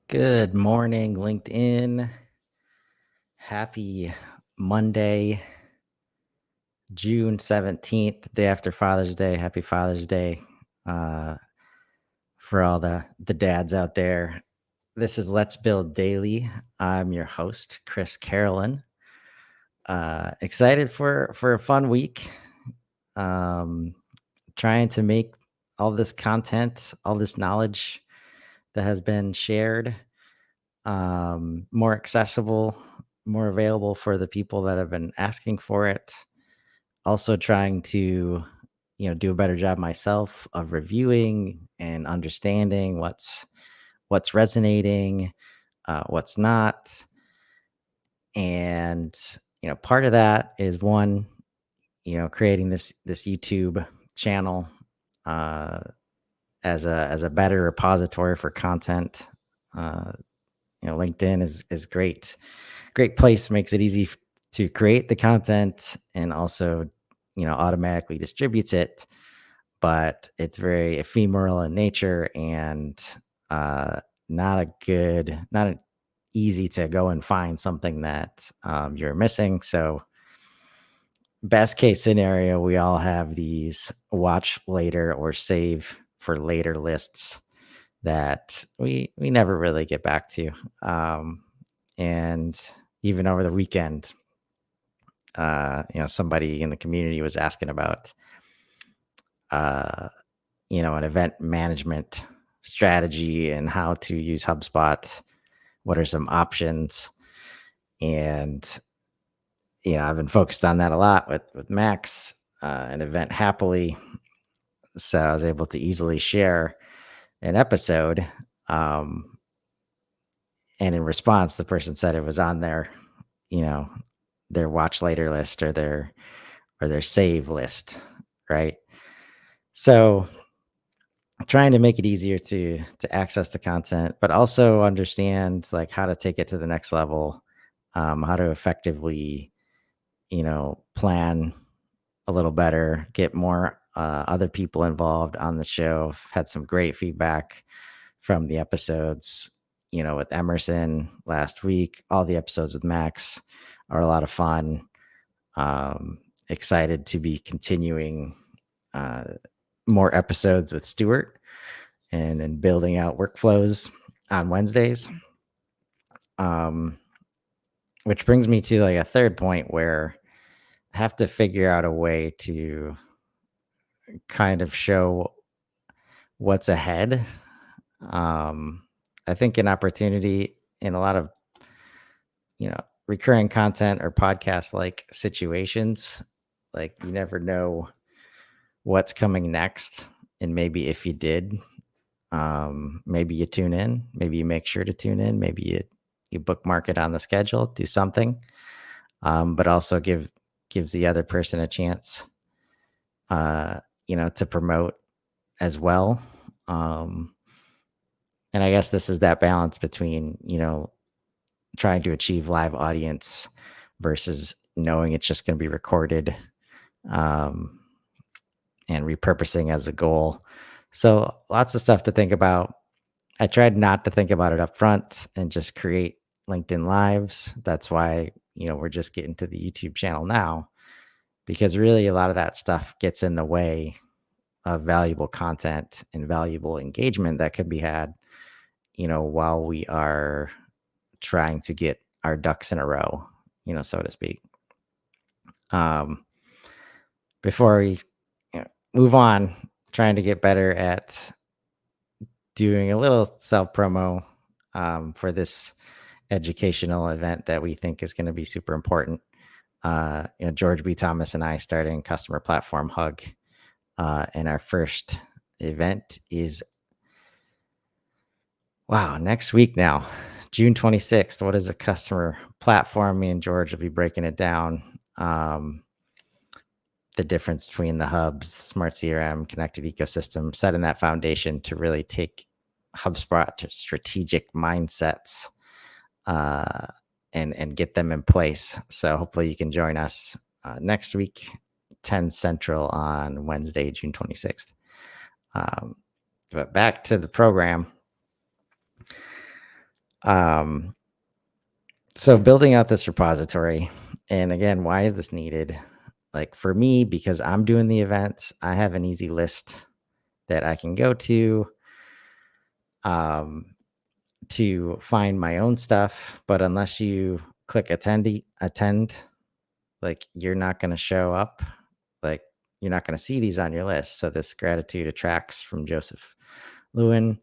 Good morning, LinkedIn. Happy Monday, June 17th, day after Father's Day. Happy Father's Day uh, for all the dads out there. This is Let's Build Daily. I'm your host, Chris Carlan. Excited for a fun week. Um, Trying to make all this content, all this knowledge that has been shared more accessible, more available for the people that have been asking for it. Also trying to, do a better job myself of reviewing and understanding what's resonating, what's not. And, part of that is one, creating this YouTube channel uh, as a better repository for content. Uh, LinkedIn is great place, makes it easy to create the content and also automatically distributes it, but it's very ephemeral in nature and uh not easy to go and find something that you're missing. So best case scenario, we all have these watch later or save for later lists that we never really get back to. And even over the weekend, somebody in the community was asking about, uh, an event management strategy and how to use HubSpot. What are some options? And I've been focused on that a lot with Max and Event Happily, so I was able to easily share an episode. Um, and in response, the person said it was on you know, their watch later list or their save list, right? So trying to make it easier to access the content, but also understand like how to take it to the next level, how to effectively, plan a little better, get more other people involved on the show. I've had some great feedback from the episodes, with Emerson last week. All the episodes with Max are a lot of fun. Excited to be continuing uh, more episodes with Stuart and building out workflows on Wednesdays. Um, which brings me to like a third point where I have to figure out a way to kind of show what's ahead. Um, I think an opportunity in a lot of, recurring content or podcast like situations, like you never know what's coming next. And maybe if you did, maybe you tune in, maybe you make sure to tune in, maybe you bookmark it on the schedule, do something, but also gives the other person a chance, uh, to promote as well. Um, and I guess this is that balance between, trying to achieve live audience versus knowing it's just going to be recorded, um, and repurposing as a goal. So lots of stuff to think about. I tried not to think about it up front and just create LinkedIn lives. That's why, we're just getting to the YouTube channel now, because really a lot of that stuff gets in the way of valuable content and valuable engagement that could be had, while we are trying to get our ducks in a row, so to speak. Um, Before we move on, trying to get better at doing a little self promo for this educational event that we think is going to be super important. George B. Thomas and I starting Customer Platform Hug, and our first event is next week now, June 26th. What is a customer platform? Me and George will be breaking it down. The difference between the hubs, smart CRM, connected ecosystem, setting that foundation to really take HubSpot to strategic mindsets, and get them in place. So hopefully you can join us next week, 10 Central on Wednesday, June 26th. But back to the program. Um, so building out this repository, and again, why is this needed? Like for me, because I'm doing the events, I have an easy list that I can go um, to find my own stuff. But unless you click attend, like you're not going to show up. Like you're not going to see these on your list. So this gratitude attracts from Joseph Lewin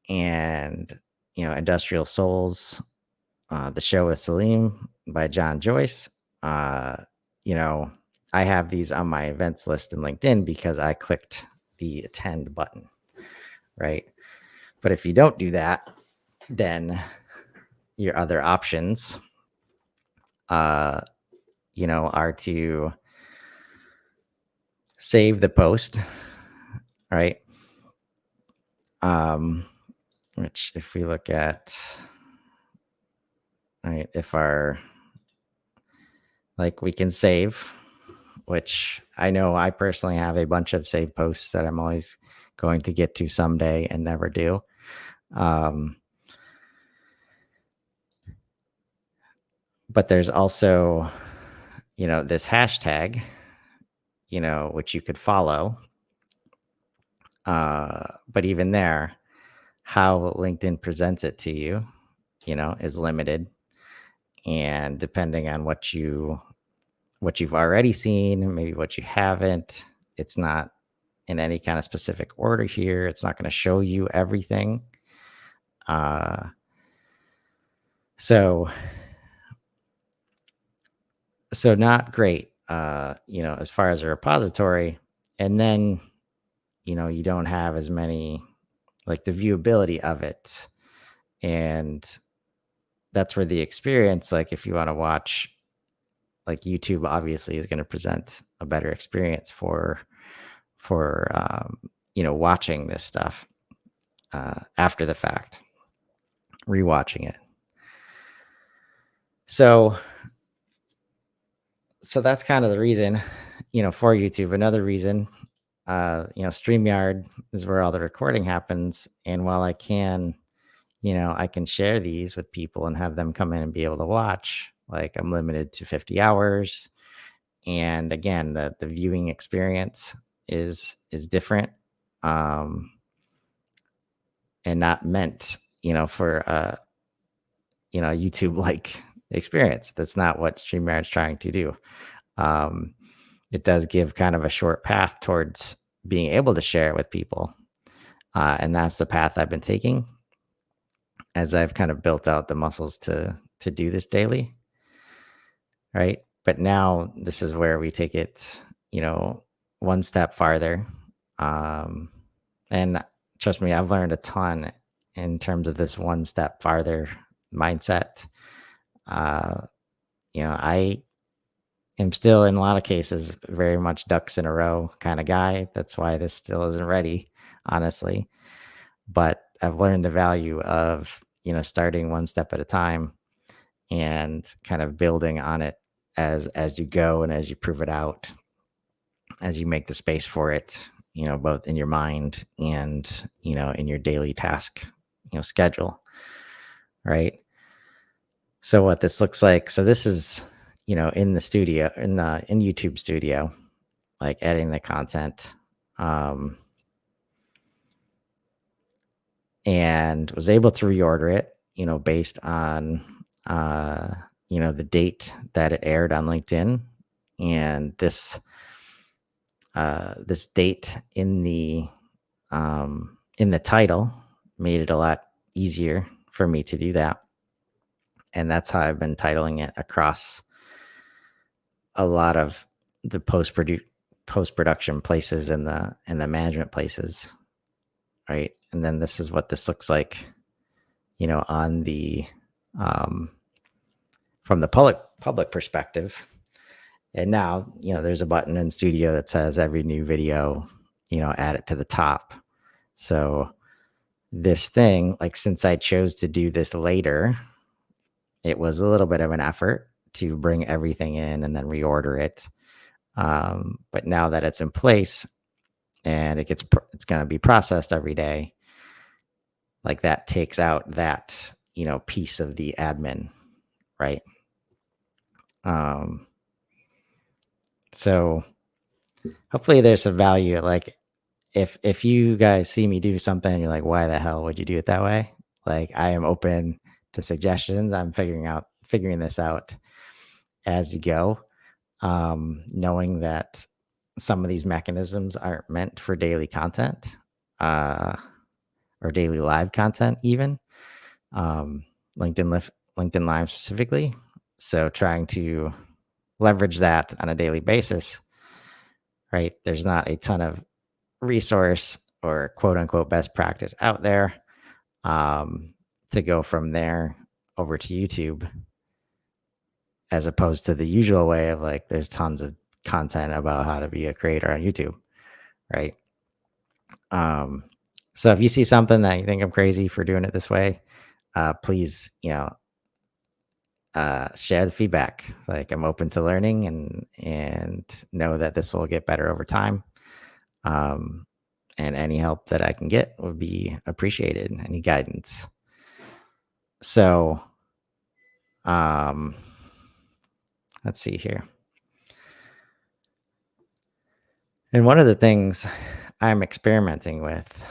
and Industrial Souls, the show with Salim by John Joyce. Uh, you know, I have these on my events list in LinkedIn because I clicked the attend button, right? But if you don't do that, then your other options, uh, are to save the post, right? Which if we look at, right, if our, like we can save, which I know I personally have a bunch of saved posts that I'm always going to get to someday and never do. But there's also, this hashtag, which you could follow. But even there, how LinkedIn presents it to you, is limited. And depending on what you've already seen, maybe what you haven't, it's not in any kind of specific order here. It's not going to show you everything. So not great, as far as a repository. And then, you don't have as many, like the viewability of it. And that's where the experience, like if you want to watch, like YouTube obviously is going to present a better experience for watching this stuff after the fact, rewatching it. So that's kind of the reason, for YouTube. Another reason, StreamYard is where all the recording happens. And while I can, I can share these with people and have them come in and be able to watch, like I'm limited to 50 hours. And again, the viewing experience is different, and not meant, for YouTube like experience. That's not what StreamYard's trying to do. It does give kind of a short path towards being able to share it with people. And that's the path I've been taking as I've kind of built out the muscles to do this daily. Right. But now this is where we take it, one step farther. And trust me, I've learned a ton in terms of this one step farther mindset. I am still in a lot of cases very much ducks in a row kind of guy. That's why this still isn't ready, honestly. But I've learned the value of, starting one step at a time and kind of building on it as you go and as you prove it out, as you make the space for it, both in your mind and, in your daily task, schedule. Right. So what this looks like, so this is, in the studio, in YouTube studio, like editing the content, and was able to reorder it, based on, the date that it aired on LinkedIn. And this date in the title made it a lot easier for me to do that. And that's how I've been titling it across a lot of the post-production places and the management places. Right. And then this is what this looks like, on the, from the public perspective. And now, there's a button in Studio that says every new video, add it to the top. So this thing, like since I chose to do this later, it was a little bit of an effort to bring everything in and then reorder it. But now that it's in place and it's going to be processed every day, like that takes out that, piece of the admin, right? Um, so hopefully there's some value. Like if you guys see me do something and you're like, why the hell would you do it that way? Like, I am open to suggestions. I'm figuring this out as you go. Knowing that some of these mechanisms aren't meant for daily content, uh, or daily live content, even um, LinkedIn Live specifically. So trying to leverage that on a daily basis, right? There's not a ton of resource or quote unquote best practice out there, um, to go from there over to YouTube, as opposed to the usual way of like there's tons of content about how to be a creator on YouTube, right? Um, so if you see something that you think I'm crazy for doing it this way, please, share the feedback. Like, I'm open to learning, and know that this will get better over time. Um, and any help that I can get would be appreciated. Any guidance. So, um, let's see here. And one of the things I'm experimenting with,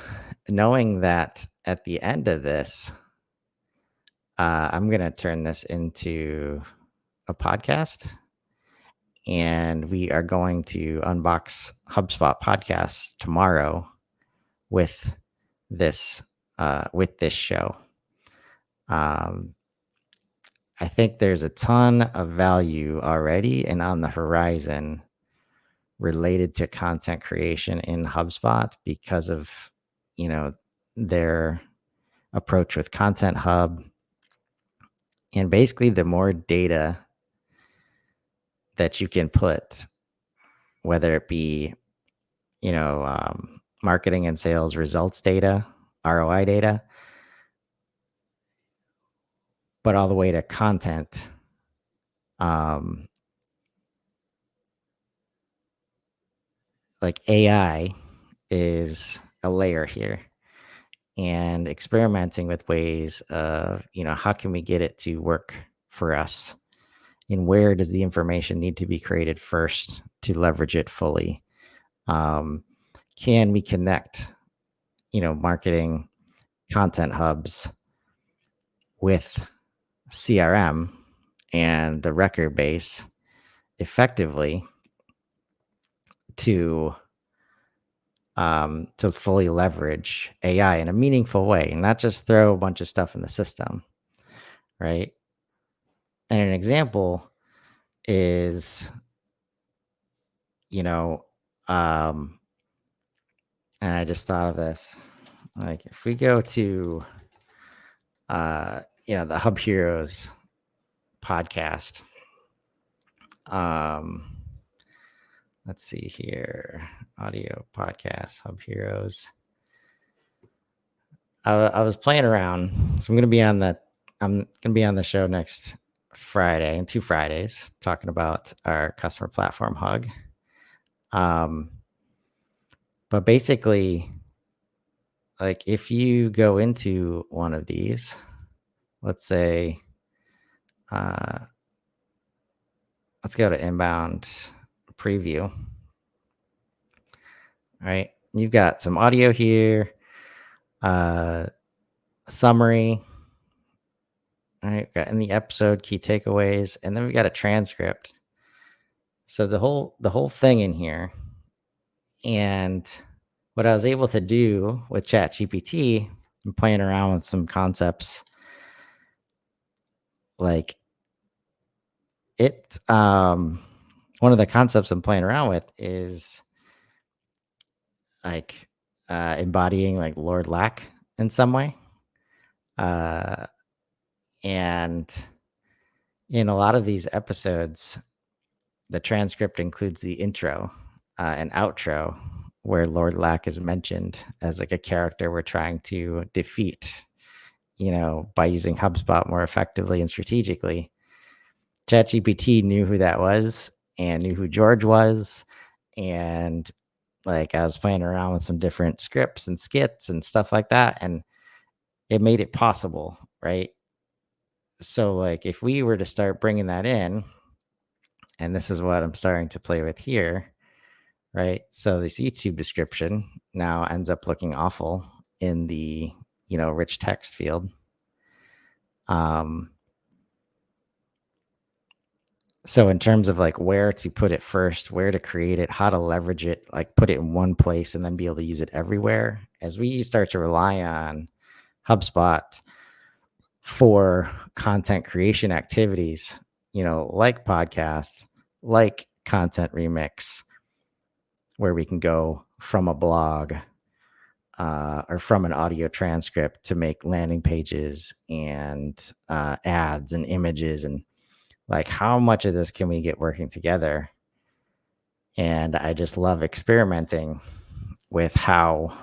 knowing that at the end of this, I'm going to turn this into a podcast, and we are going to unbox HubSpot podcasts tomorrow with this show. Um, I think there's a ton of value already and on the horizon related to content creation in HubSpot because of, their approach with Content Hub. And basically, the more data that you can put, whether it be, marketing and sales results data, ROI data, but all the way to content, um, like AI is a layer here, and experimenting with ways of, how can we get it to work for us, and where does the information need to be created first to leverage it fully? Can we connect, marketing content hubs with CRM and the record base effectively to fully leverage AI in a meaningful way, and not just throw a bunch of stuff in the system, right? And an example is, you know, um, and I just thought of this, like if we go to, the Hub Heroes podcast, um, let's see here, audio podcast, Hub Heroes. I was playing around, so I'm gonna be on the show next Friday and 2 Fridays talking about our customer platform hug. Um, but basically, like if you go into one of these, let's say, uh, let's go to inbound preview. All right, you've got some audio here, summary. All right, got in the episode key takeaways, and then we got a transcript. So the whole thing in here. And what I was able to do with ChatGPT and playing around with some concepts, like one of the concepts I'm playing around with is like embodying like Lord Lack in some way. Uh, and in a lot of these episodes, the transcript includes the intro and outro where Lord Lack is mentioned as like a character we're trying to defeat, by using HubSpot more effectively and strategically. ChatGPT knew who that was and knew who George was. And like I was playing around with some different scripts and skits and stuff like that. And it made it possible, right? So like if we were to start bringing that in, and this is what I'm starting to play with here, right? So this YouTube description now ends up looking awful in the, rich text field. Um, so in terms of like where to put it first, where to create it, how to leverage it, like put it in one place and then be able to use it everywhere, as we start to rely on HubSpot for content creation activities, like podcasts, like content remix, where we can go from a blog or from an audio transcript to make landing pages and ads and images, and like how much of this can we get working together? And I just love experimenting with how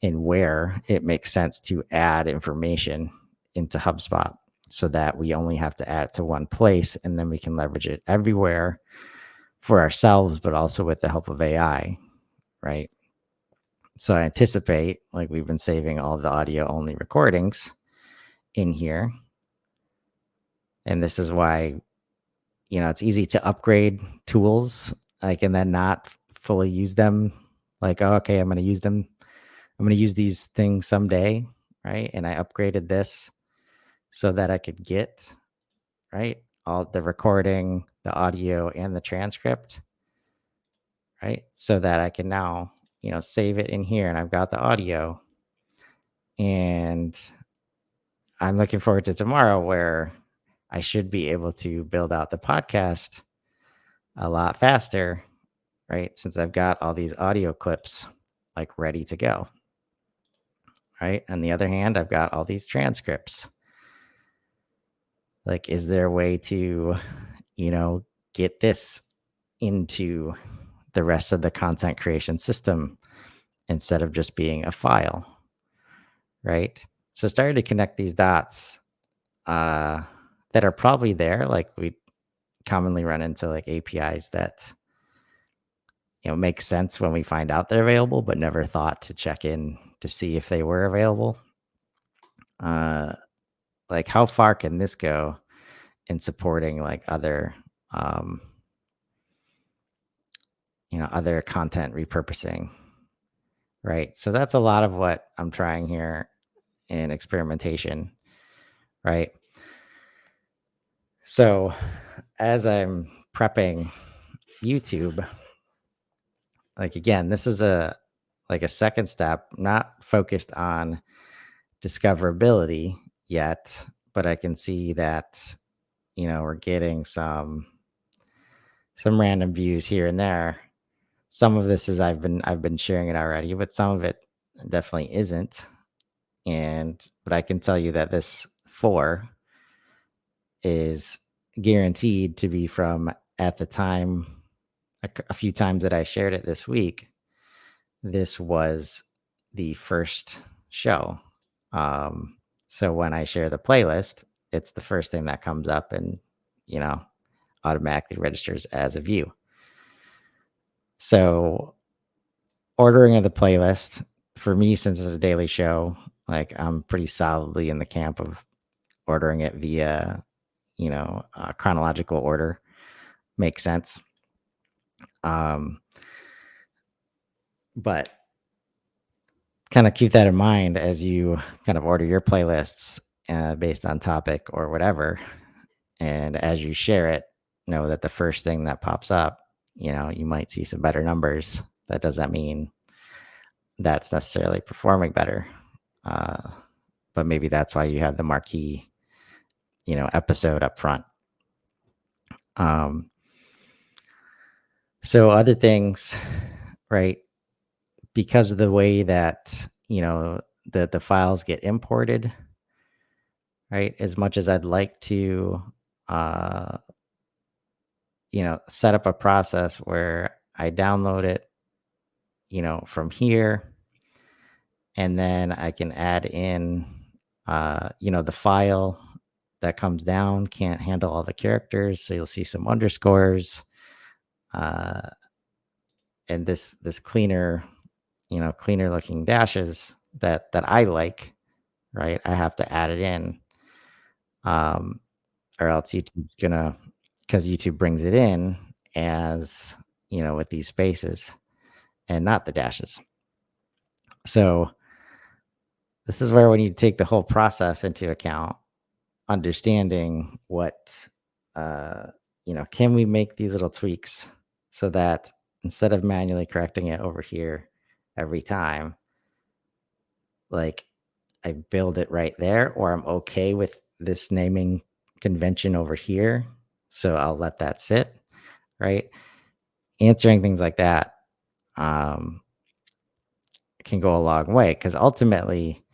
and where it makes sense to add information into HubSpot so that we only have to add it to one place and then we can leverage it everywhere for ourselves, but also with the help of AI, right? So I anticipate, like we've been saving all the audio only recordings in here. And this is why, it's easy to upgrade tools, like, and then not fully use them. Like, oh, okay, I'm going to use them. I'm going to use these things someday, right? And I upgraded this so that I could get, right, all the recording, the audio, and the transcript, right? So that I can now, save it in here and I've got the audio. And I'm looking forward to tomorrow where I should be able to build out the podcast a lot faster, right? Since I've got all these audio clips like ready to go, right? On the other hand, I've got all these transcripts. Like, is there a way to, get this into the rest of the content creation system instead of just being a file, right? So starting to connect these dots that are probably there. Like we commonly run into like APIs that make sense when we find out they're available, but never thought to check in to see if they were available. Uh, like how far can this go in supporting like other, um, other content repurposing, right? So that's a lot of what I'm trying here in experimentation, right? So as I'm prepping YouTube, like again, this is a second step, not focused on discoverability yet, but I can see that we're getting some random views here and there. Some of this is I've been sharing it already, but some of it definitely isn't. But I can tell you that this 4 is guaranteed to be from at the time a few times that I shared it this week. This was the first show. So when I share the playlist, it's the first thing that comes up and, you know, automatically registers as a view. So ordering of the playlist for me, since it's a daily show, like I'm pretty solidly in the camp of ordering it via, chronological order. Makes sense. But kind of keep that in mind as you kind of order your playlists based on topic or whatever. And as you share it, know that the first thing that pops up, you might see some better numbers. That doesn't mean that's necessarily performing better. But maybe that's why you have the marquee, episode up front. So other things, right? Because of the way that, the files get imported, right? As much as I'd like to, uh, set up a process where I download it, from here, and then I can add in, the file that comes down can't handle all the characters, so you'll see some underscores, uh, and this cleaner, cleaner looking dashes that I like, right? I have to add it in. um, or else YouTube's gonna because YouTube brings it in as with these spaces and not the dashes. So this is where we need to take the whole process into account, understanding what uh, can we make these little tweaks so that instead of manually correcting it over here every time, like I build it right there, or I'm okay with this naming convention over here. So I'll let that sit, right? Answering things like that um, can go a long way because ultimately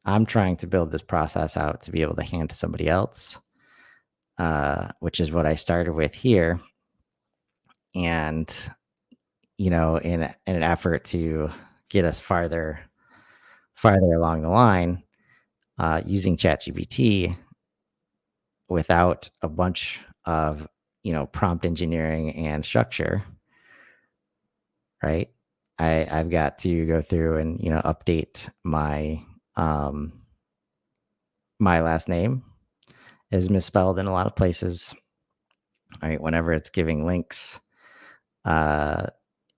I'm trying to build this process out to be able to hand to somebody else, which is what I started with here. And, in an effort to get us farther along the line, using ChatGPT without a bunch of prompt engineering and structure, right? I've got to go through and update um my last name is misspelled in a lot of places, right? Whenever it's giving links, uh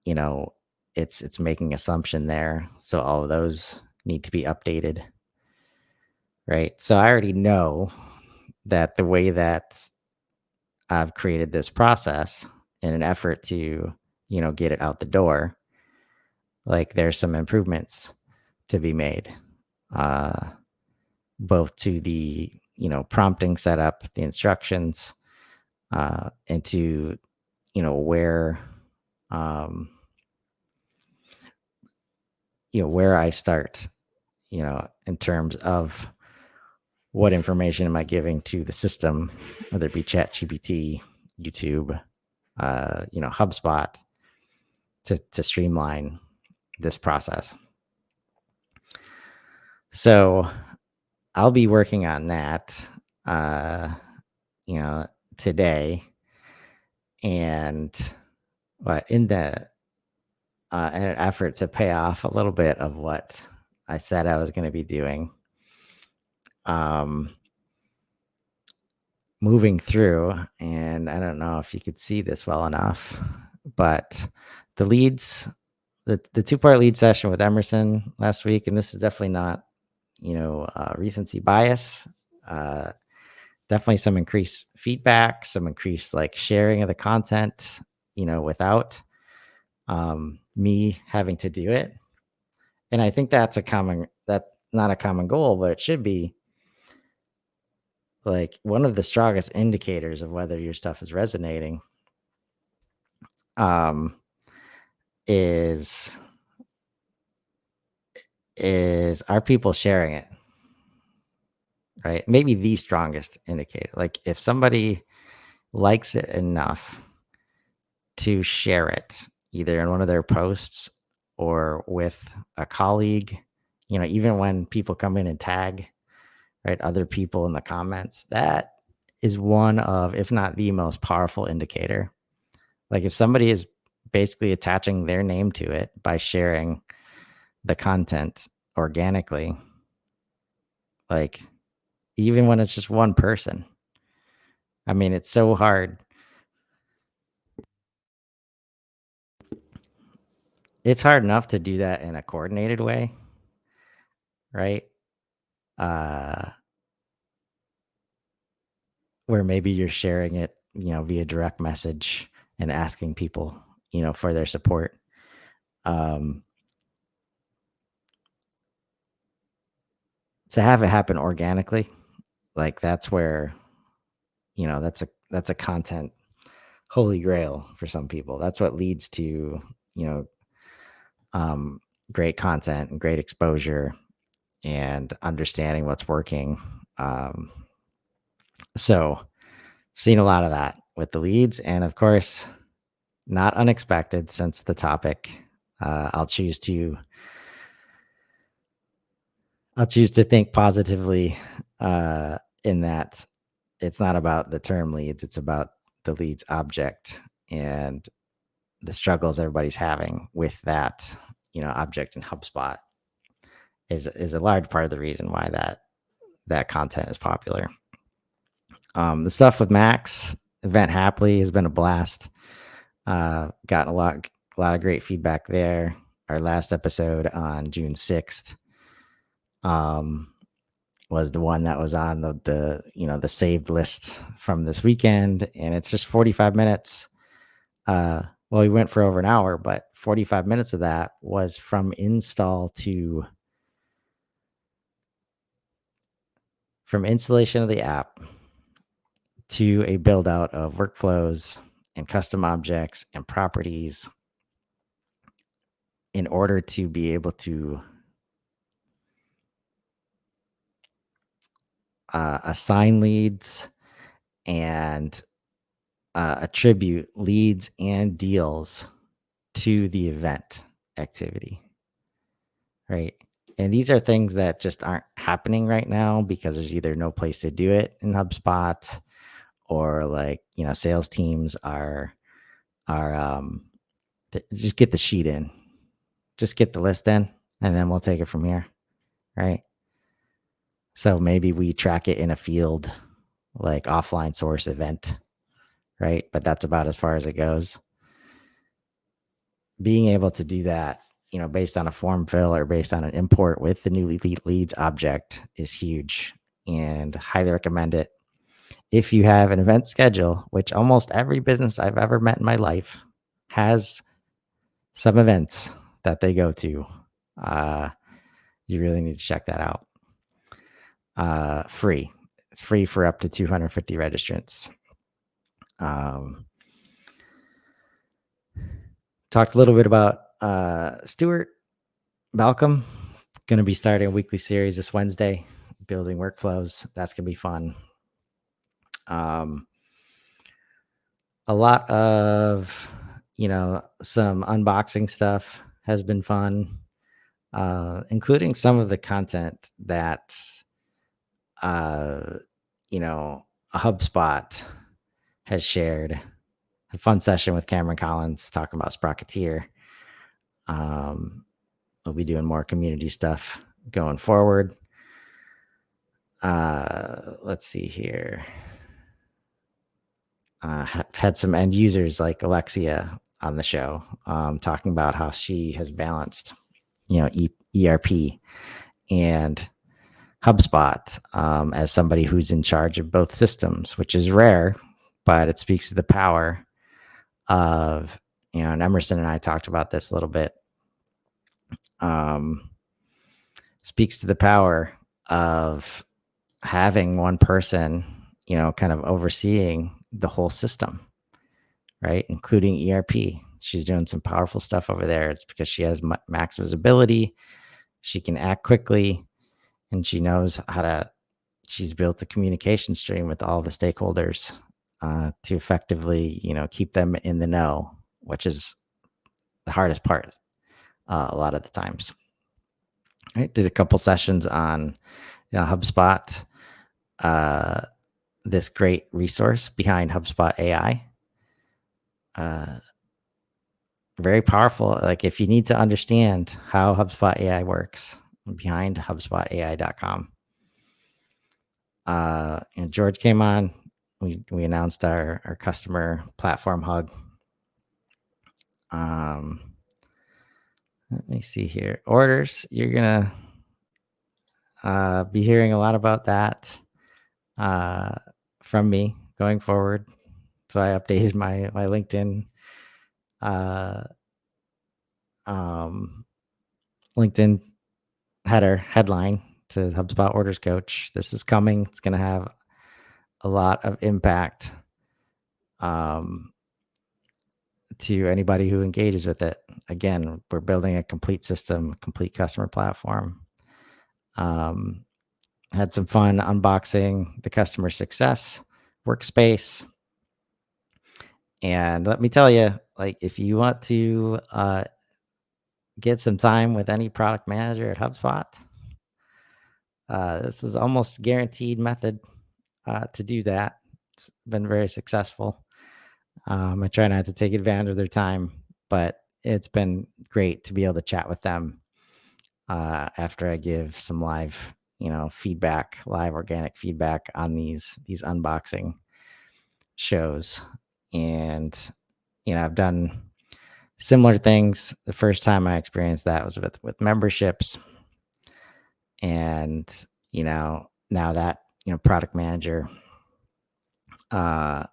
you know it's making assumption there, so all of those need to be updated, right? So I already know that the way that I've created this process in an effort to, get it out the door. Like there's some improvements to be made, uh, both to the, prompting setup, the instructions, and to, where, um, where I start, in terms of what information am I giving to the system, whether it be Chat GPT, YouTube, HubSpot, to streamline this process. So I'll be working on that, uh, you know, today, and in the in an effort to pay off a little bit of what I said I was going to be doing, um, moving through, and I don't know if you could see this well enough, but the leads, the 2-part lead session with Emerson last week, and this is definitely not recency bias. Uh, Definitely some increased feedback, some increased like sharing of the content, without me having to do it. And I think that's not a common goal, but it should be like one of the strongest indicators of whether your stuff is resonating, um, is are people sharing it, right? Maybe the strongest indicator. Like if somebody likes it enough to share it either in one of their posts or with a colleague, even when people come in and tag, right, other people in the comments, that is one of, if not the most powerful indicator. Like if somebody is basically attaching their name to it by sharing the content organically, like even when it's just one person, I mean, it's so hard. It's hard enough to do that in a coordinated way, right? Uh, where maybe you're sharing it, via direct message and asking people, for their support. Um, to have it happen organically, like that's where, that's a content holy grail for some people. That's what leads to, know, um, great content and great exposure and understanding what's working. Um, so seen a lot of that with the leads, and of course, not unexpected since the topic. I'll choose to think positively, in that it's not about the term leads, it's about the leads object and the struggles everybody's having with that, object in HubSpot is a large part of the reason why that content is popular. The stuff with Max, Event Happily has been a blast. Gotten a lot of great feedback there. Our last episode on June 6th um, was the one that was on the saved list from this weekend, and it's just 45 minutes. Well, we went for over an hour, but 45 minutes of that was from installation of the app to a build out of workflows and custom objects and properties in order to be able to assign leads and attribute leads and deals to the event activity, right? And these are things that just aren't happening right now because there's either no place to do it in HubSpot, or sales teams are just get the sheet in, just get the list in, and then we'll take it from here, right? So maybe we track it in a field like offline source event, right? But that's about as far as it goes. Being able to do that, based on a form fill or based on an import with the new leads object is huge, and highly recommend it. If you have an event schedule, which almost every business I've ever met in my life has some events that they go to, you really need to check that out. Free. It's free for up to 250 registrants. Talked a little bit about Stuart Malcolm. Going to be starting a weekly series this Wednesday, building workflows. That's going to be fun. A lot of, some unboxing stuff has been fun, including some of the content that, a HubSpot has shared. A fun session with Cameron Collins talking about Sprocketeer. We'll be doing more community stuff going forward. Let's see here. Had some end users like Alexia on the show, talking about how she has balanced, ERP and HubSpot, as somebody who's in charge of both systems, which is rare, but it speaks to the power of, and Emerson and I talked about this a little bit, speaks to the power of having one person, kind of overseeing the whole system, right? Including ERP. She's doing some powerful stuff over there. It's because she has max visibility. She can act quickly, and she knows she's built a communication stream with all the stakeholders to effectively, keep them in the know, which is the hardest part a lot of the times. I did a couple sessions on HubSpot, this great resource behind HubSpot AI. Very powerful. Like, if you need to understand how HubSpot AI works, behind HubSpotAI.com. And George came on. We announced our customer platform hug. Let me see here. Orders. You're gonna be hearing a lot about that from me going forward. So I updated my LinkedIn LinkedIn headline to HubSpot Orders Coach. This is coming. It's going to have a lot of impact to anybody who engages with it. Again, we're building a complete system, complete customer platform. Had some fun unboxing the customer success workspace. And let me tell you, like, if you want to get some time with any product manager at HubSpot, this is almost guaranteed method to do that. It's been very successful. I try not to take advantage of their time, but it's been great to be able to chat with them after I give some live, feedback, live organic feedback on these unboxing shows. And I've done similar things. The first time I experienced that was with memberships. And now that product manager uh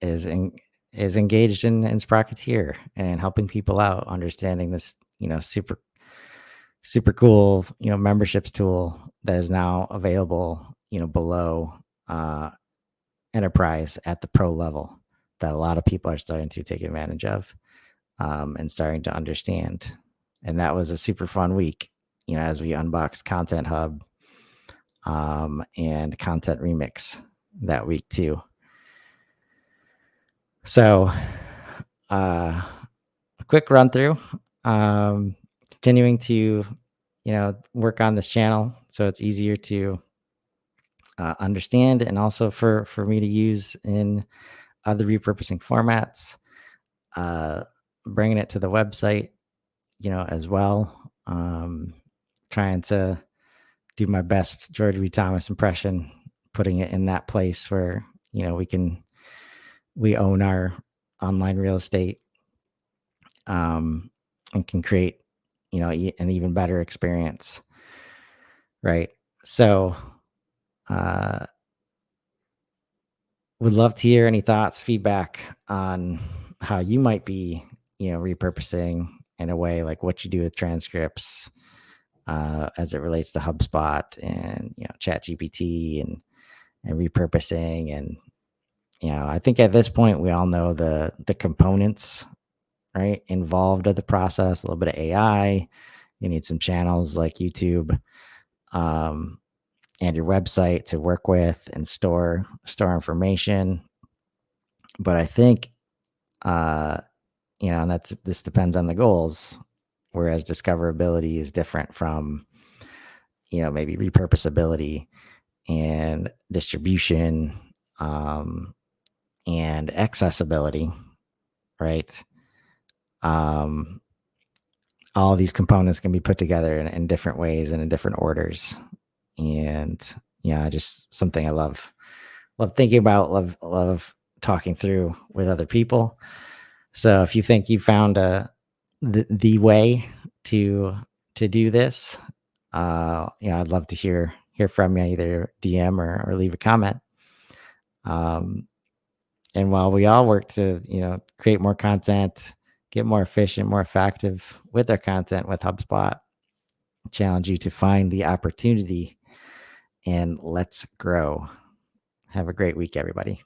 is in, is engaged in Sprocketeer and helping people out, understanding this super cool memberships tool that is now available below uh enterprise at the pro level, that a lot of people are starting to take advantage of, and starting to understand. And that was a super fun week, as we unboxed Content Hub, and Content Remix that week too. So, a quick run through. Continuing to, work on this channel so it's easier to understand, and also for me to use in other repurposing formats. Uh, Bringing it to the website, as well. Trying to do my best George B. Thomas impression, putting it in that place where we own our online real estate, and can create an even better experience, right? So would love to hear any thoughts, feedback on how you might be repurposing in a way, like what you do with transcripts, as it relates to HubSpot and Chat GPT, and repurposing. And I think at this point we all know the components, right, involved of the process. A little bit of AI. You need some channels like YouTube, and your website to work with and store information. But I think, and this depends on the goals. Whereas discoverability is different from, maybe repurposability and distribution, and accessibility, right? All these components can be put together in different ways and in different orders. And just something I love thinking about, love talking through with other people. So if you think you found the way to do this, I'd love to hear from you, either DM or leave a comment. And while we all work to create more content, get more efficient, more effective with our content with HubSpot, I challenge you to find the opportunity, and let's grow. Have a great week, everybody.